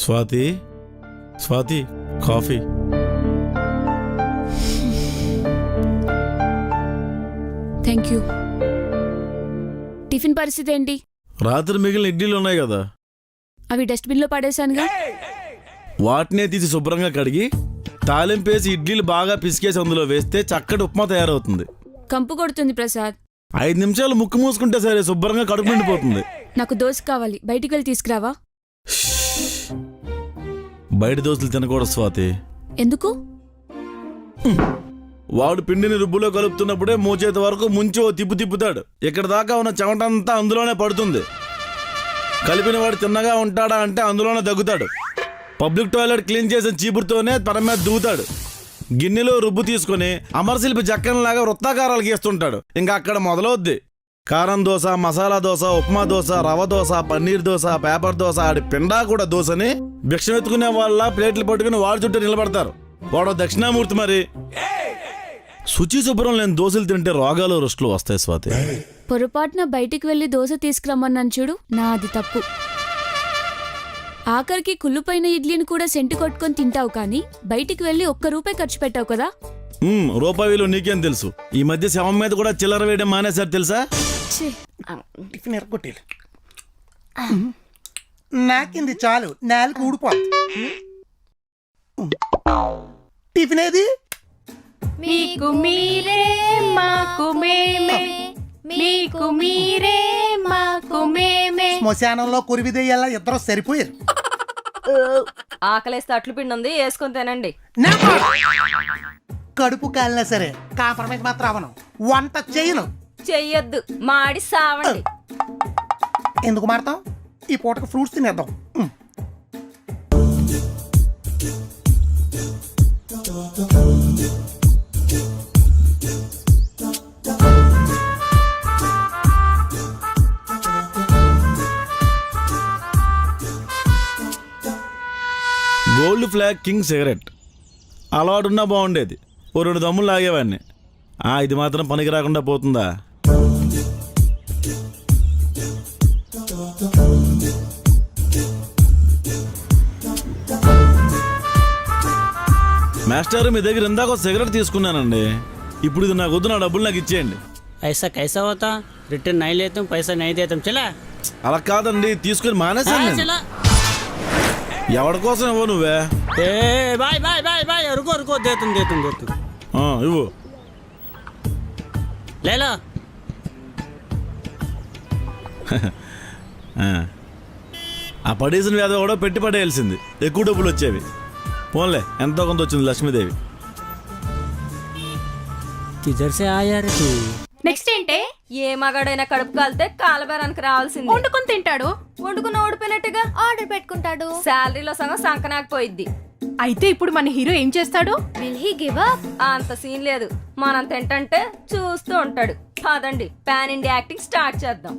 Swathi Swathi coffee. Thank you. Tiffin పరిస్థితి ఏంటి? రాత్రి మిగిలిన ఇడ్లీలు ఉన్నాయి కదా, అవి డస్ట్బిన్లో పడేశానుగా. వాటినే తీసి శుభ్రంగా కడిగి తాలింపేసి ఇడ్లీలు బాగా పిసికేసి అందులో వేస్తే చక్కటి ఉప్మా తయారవుతుంది. కంపు కొడుతుంది ప్రసాద్. 5 నిమిషాలు ముక్కు మూసుకుంటే సరే, శుభ్రంగా కడుపు నిండిపోతుంది. నాకు దోశ కావాలి, బయటికి వెళ్ళి తీసుకురావా? బయట దోశలు తినకూడదు స్వాతి. ఎందుకు? వాడు పిండిని రుబ్బులో కలుపుతున్నప్పుడే మోచేతి వరకు ముంచి ఓ తిప్పుతాడు. ఇక్కడ దాకా ఉన్న చెమటంతా అందులోనే పడుతుంది. కలిపిన వాడు తిన్నగా ఉంటాడా అంటే అందులోనే దగ్గుతాడు. పబ్లిక్ టాయిలెట్ క్లీన్ చేసిన చీపురుతోనే తన మీద దూతాడు. గిన్నెలో రుబ్బు తీసుకుని అమరశిల్పి జక్కనలాగా వృత్తాకారాలు గీస్తుంటాడు. ఇంకా అక్కడ మొదలవుద్ది కారం దోశ, మసాలా దోశ, ఉప్మా దోశ, రవ దోశ, పన్నీర్ దోశ, పేపర్ దోశ, ఆడి పిండా కూడా దోశని భిక్షం ఎత్తుకునే వాళ్ళ ప్లేట్లు పట్టుకుని వాడి చుట్టూ నిలబడతారు. వాడు దక్షిణామూర్తి. మరి శుచి శుభ్రం లేని దోశలు తింటే రోగాలు రుష్టులు వస్తాయి స్వాతి. పొరపాటున బయటికి వెళ్ళి దోశ తీసుకురమ్మన్నాను చూడు, నాది తప్పు. ఆఖరికి కుళ్ళుపైన ఇడ్లీని కూడా సెంటు కొట్టుకొని తింటావు, కానీ బయటికి వెళ్ళి ₹1 ఖర్చు పెట్టావు కదా. రూపాయి విలువ నీకేం తెలుసు? ఈ మధ్య శవం మీద కూడా చిల్లర వేయడం మానేశారు తెలుసా? నాకింది చాలు, నేలకు ఊడిపో. టిఫిన్ ఏది? మీకు మీరే మాకు మేమే, మీకు మీరే మాకు మేమే. శ్మశానంలో కురివిదయ్యేలా ఇద్దరు సరిపోయారు. ఆకలేస్తే అట్లు పిండి ఉంది, వేసుకొని తినండి. కడుపు కాలినా సరే కాంప్రమైజ్ మాత్రం అవను. వంట చేయను. చెయ్యొద్దు, మాడి సావండి. ఎందుకు మాడతాం? ఈ పూటకు ఫ్రూట్స్ తినేద్దాం. గోల్డ్ ఫ్లాగ్ కింగ్ సిగరెట్ అలవాటున్నా బాగుండేది. ఓ 2 దమ్ములు లాగేవాడిని. ఇది మాత్రం పనికి రాకుండా పోతుందా? మాస్టర్, మీ దగ్గర ఇందాక ఒక సిగరెట్ తీసుకున్నానండి. ఇప్పుడు ఇది నాకు వద్దు, నా డబ్బులు నాకు ఇచ్చేయండి. ऐसा कैसा होता? रिटर्न नहीं लेते तुम, पैसा नहीं देते तुम. चला. అలా కాదండి, తీసుకుని మానేసాను. चला. ఎవరి కోసం ఇవ్వ నువ్వే? ए बाय बाय बाय बाय, रुको रुको, दे तुम. ఇవ్వు. ले लो. ఆ పడేసిన వ్యాధి కూడా పెట్టి పడేయాల్సింది, ఎక్కువ డబ్బులు వచ్చేవి. పోన్లే, ఎంతో కొంత వచ్చింది లక్ష్మీదేవి. किधर से आया रे तू? నెక్స్ట్ ఏంటే? ఏ మగాడైనా కడుపు కాలితే కాలబేరానికి రావాల్సింది. వండుకొని తింటాడు, వండుకుని ఓడిపోయినట్టుగా ఆర్డర్ పెట్టుకుంటాడు. శాలరీలో సగం సంకనాకపోయిద్ది. అయితే ఇప్పుడు మన హీరో ఏం చేస్తాడు? Will he give up? అంత సీన్ లేదు, మనం తింటంటే చూస్తూ ఉంటాడు. కాదండి, పాన్ ఇండియా యాక్టింగ్ స్టార్ట్ చేద్దాం.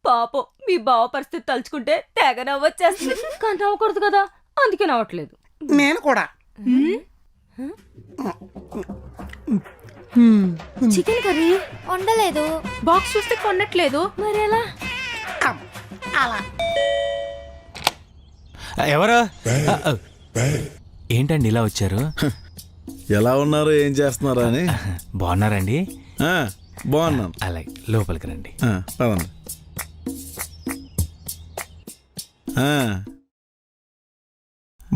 పాపం మీ బావ పరిస్థితి తలుచుకుంటే తెగ నవ్వొచ్చేస్తుంది. కానీ నవ్వకూడదు కదా, అందుకే నవ్వట్లేదు. నేను కూడా. Chicken curry వండలేదు. బాక్స్ చూస్తే కొనట్లేదు, మరి ఎలా? అలా ఎవరు? ఏంటండి ఇలా వచ్చారు? ఎలా ఉన్నారు, ఏం చేస్తున్నారు అని. బాగున్నారండి? బాగున్నాను. అలాగే, లోపలికి రండి. పదండి.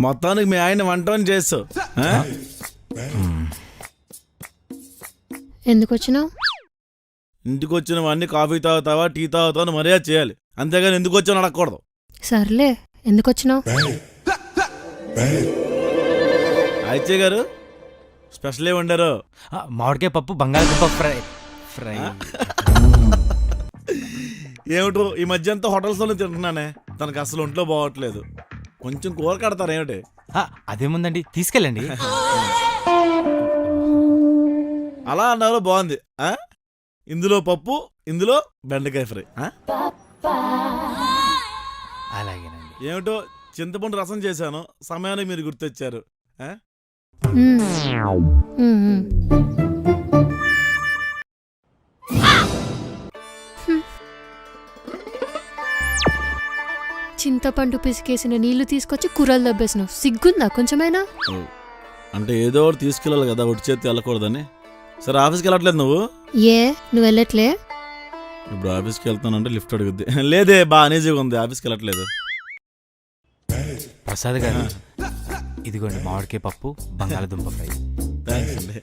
మొత్తానికి మీ ఆయన వంటని చేస్తావు. ఎందుకు వచ్చినావు? ఇంటికి వచ్చినవన్నీ కాఫీ తాగుతావా, టీ తాగుతావా అని మర్యాద చేయాలి, అంతేగాని ఎందుకు వచ్చావు అడగకూడదు. సర్లే, ఎందుకు వచ్చినావు? అయితే గారు స్పెషల్ ఏ వండారు? మామిడికాయ పప్పు, బంగాళదుంప ఫ్రై. ఏమిటో ఈ మధ్య అంతా హోటల్స్లోనే తింటున్నానే, తనకు అసలు ఒంట్లో బాగోట్లేదు. కొంచెం కూర కడతారు ఏమిటి? అదేముందండి, తీసుకెళ్ళండి. అలా అన్నారు, బాగుంది. ఇందులో పప్పు, ఇందులో బెండకాయ ఫ్రై. అలాగేనండి. ఏమిటో చింతపండు రసం చేశాను, సమయానికి మీరు గుర్తొచ్చారు. చింతపండు పిసికేసిన నీళ్లు తీసుకొచ్చి కూరలు దబ్బేసినావు. సిగ్గుందా కొంచెమైనా? అంటే ఏదో ఒకటి తీసుకెళ్ళాలి కదా, ఒట్టి చేతి వెళ్ళకూడదని. సరే ఆఫీస్కి వెళ్ళట్లేదు నువ్వు? ఏ నువ్వు వెళ్ళట్లే? ఇప్పుడు ఆఫీస్కి వెళ్తానంటే లిఫ్ట్ అడుగుద్ది. లేదే బా అనేజీగా ఉంది, ఆఫీస్కి వెళ్ళట్లేదు. ప్రసాద్ గారు ఇదిగోండి మామిడికాయ పప్పు బంగాళదుంప ఫ్రై. థ్యాంక్స్ అండి.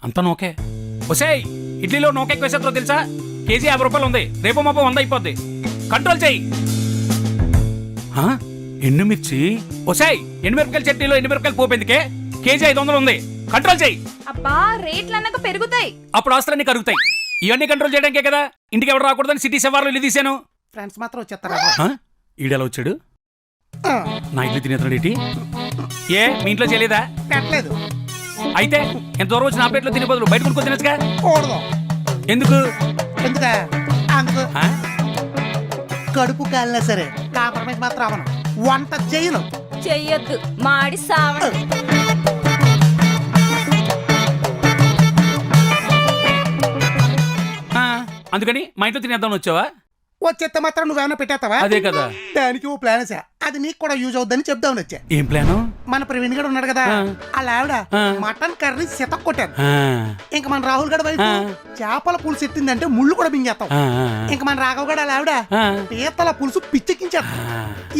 అంతా నోకే. ఒసేయ్, ఇడ్లీలో నోకే ఎక్కువ వేసేద్దో తెలుసా? కేజీ 50 రూపాయలు ఉంది, రేపు మాపో 100 అయిపోద్ది. కంట్రోల్ చెయ్యి. ఎండుమిర్చి. ఒసేయ్, ఎండుమిరపకాయల చట్నీలో ఎండుమిరపకాయలు పోపెందుకే? కేజీ 500 ఉంది, కంట్రోల్ చెయ్యి. అబ్బా రేట్లు అన్నాక పెరుగుతాయి. అప్పుడు ఆస్తులన్నీ కరుగుతాయి. ఇవన్నీ కంట్రోల్ చేయడానికే కదా ఇంటికి ఎవరు రాకూడదని సిటీ సెవార్లు ఇల్లు తీశాను. ఫ్రెండ్స్ మాత్రం వచ్చేస్తారా? ఈడెలా వచ్చాడు? నా ఇల్లు తినేస్తున్నాడు ఏంటి? ఏ మీ ఇంట్లో చేయలేదా? పెట్టలేదు. అయితే ఎంత దూరం వచ్చి నా ప్లేట్లో తినే బదులు బయట కొనుక్కొని తినచ్చుగా. కూడదు. ఎందుకు? ఎందుక? అందుకు ఆ? కడుపు కాలినా సరే కాంప్రమైజ్ మాత్రం అవను. వంట చేయను. చెయ్యొద్దు, మాడి సావండి. అందుకని మా ఇంట్లో తినేద్దామని వచ్చావా? వచ్చేస్తే మాత్రం నువ్వేమైనా పెట్టేస్తావా? అదే కదా. దానికి ఓ ప్లాన్ వేసా, అది నీకు కూడా యూజ్ అవుద్దని చెప్దామని వచ్చా. ఏం ప్లాను? మన ప్రవీణ్ గడు ఉన్నాడు కదా, వాళ్ళ ఆవిడ మటన్ కర్రీ సితక్ కొట్టారు. ఇంకా మన రాహుల్ గడ వైపు చేపల పులుసు ఎట్టిందంటే ముళ్ళు కూడా మింగేస్తాం. ఇంకా మన రాఘవ్ గడ వాళ్ళ ఆవిడ పీతల పులుసు పిచ్చెక్కించారు.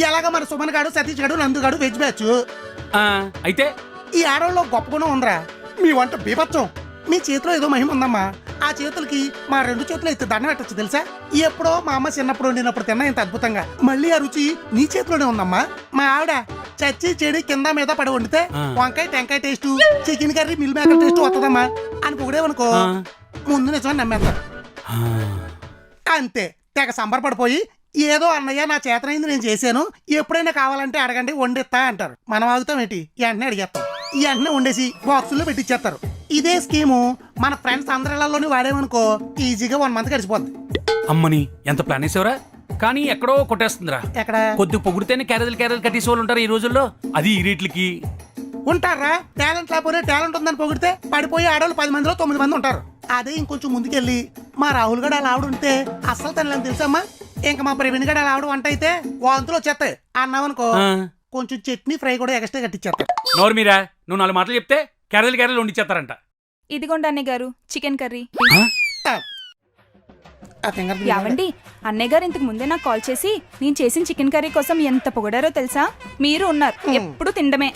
ఇలాగా మన సుమన్ గాడు, సతీష్ గడు, నందు గడు వెజ్ బ్యాచ్. అయితే ఈ ఆడవాళ్ళలో గొప్ప గుణం ఉందిరా, మీ వంట బీభత్సం. మీ చేతిలో ఏదో మహిమ ఉందమ్మా. ఆ చేతులకి మా 2 చేతులు అయితే దండం పెట్టచ్చు తెలుసా. ఎప్పుడో మా అమ్మ చిన్నప్పుడు వండినప్పుడు తిన్నా ఇంత అద్భుతంగా. మళ్ళీ ఆ రుచి నీ చేతిలోనే ఉందమ్మా. మా ఆవిడ చచ్చి చెడి కింద మీద పడి వండితే వంకాయ టెంకాయ taste, chicken curry meal maker taste వస్తుందమ్మా అని పొగిడేవనుకో ముందు నిజమని నమ్మేస్తారు. అంతే తెగ సంబరపడిపోయి ఏదో అన్నయ్య నా చేతనైంది నేను చేశాను, ఎప్పుడైనా కావాలంటే అడగండి వండిస్తా అంటారు. మనం ఆగుతాం ఏంటి, వెంటనే అడిగేస్తాం. వెంటనే వండేసి బాక్సుల్లో పెట్టిచ్చేస్తారు. ఇదే స్కీము మన ఫ్రెండ్స్ అందరిలోనే వాడేమనుకో ఈజీగా 1 మంత్ గడిచిపోద్ది. అమ్మని ఎంత ప్లాన్ వేసావురా? కానీ ఎక్కడో కొట్టేస్తుందిరా. ఎక్కడ? కొద్ది పొగిడితేనే క్యారేజీలు కట్టేసే వాళ్ళు ఉంటారు ఈ రోజుల్లో, అది ఈ రేట్లకి. ఉంటారా? టాలెంట్ లేకపోతే టాలెంట్ ఉందని పొగిడితే పడిపోయి ఆడవాళ్ళు 10 మందిలో 9 మంది ఉంటారు. అదే ఇంకొంచెం ముందుకెళ్ళి మా రాహుల్ గడ అలా ఆవిడ ఉంటే అస్సలు తినలేని తెలుసమ్మా. ఇంకా మా ప్రవీణ్ గడ అలా ఆవిడ వంట అయితే వాంతులు వచ్చేస్తాయి. అన్నావనుకో కొంచెం చట్నీ ఫ్రై కూడా ఎక్స్ట్రా కట్టించేస్తారు. నోరు మీరా, నువ్వు 4 మాటలు చెప్తే క్యారేజీలు వండిచ్చేస్తారంట. ఇదిగోండి అన్నయ్య గారు చికెన్ కర్రీ. యావండి అన్నయ్య గారు ఇంతకు ముందే నాకు కాల్ చేసి నేను చేసిన చికెన్ కర్రీ కోసం ఎంత పొగడారో తెలుసా. మీరు ఉన్నారు ఎప్పుడు తినడమే.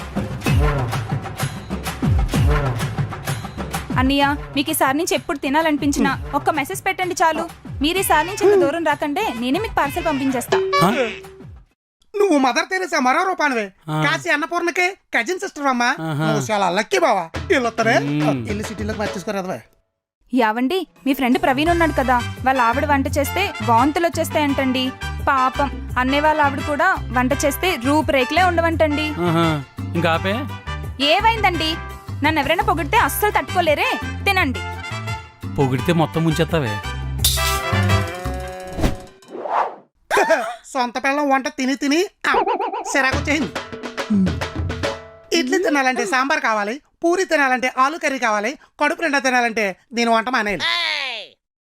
అన్నయ్య మీకు ఈసారి నుంచి ఎప్పుడు తినాలనిపించినా ఒక్క మెసేజ్ పెట్టండి చాలు. మీరు ఈసారి నుంచి ఇంత దూరం రాకంటే నేనే మీకు పార్సల్ పంపించేస్తా. నువ్వు మదర్ తెరేసా మరో రూపానివే. కాశీ అన్నపూర్ణకే కజిన్ సిస్టర్ అమ్మా. నువ్వు చాలా లక్కీ బావా. ఇల్లొత్తరే ఇల్లు సిటీలోకి మర్చేసుకోరాదవా. యావండి మీ ఫ్రెండ్ ప్రవీణ్ ఉన్నాడు కదా, వాళ్ళ ఆవిడ వంట చేస్తే వాంతులు వచ్చేస్తాయంటండి. పాపం అన్నయ్య వాళ్ళ ఆవిడ కూడా వంట చేస్తే రూపురేఖలే ఉండవంటండి. ఇంకా ఆపే. ఏమైందండి? నన్ను ఎవరైనా పొగిడితే అస్సలు తట్టుకోలేరే. తినండి. పొగిడితే మొత్తం ముంచేస్తావే. సొంత పిల్లం వంట తిని తిని సిరాకు చేయింది. ఇడ్లీ తినాలంటే సాంబార్ కావాలి, పూరి తినాలంటే ఆలు కర్రీ కావాలి, కడుపు నిండా తినాలంటే దీని వంట మానేయాలి.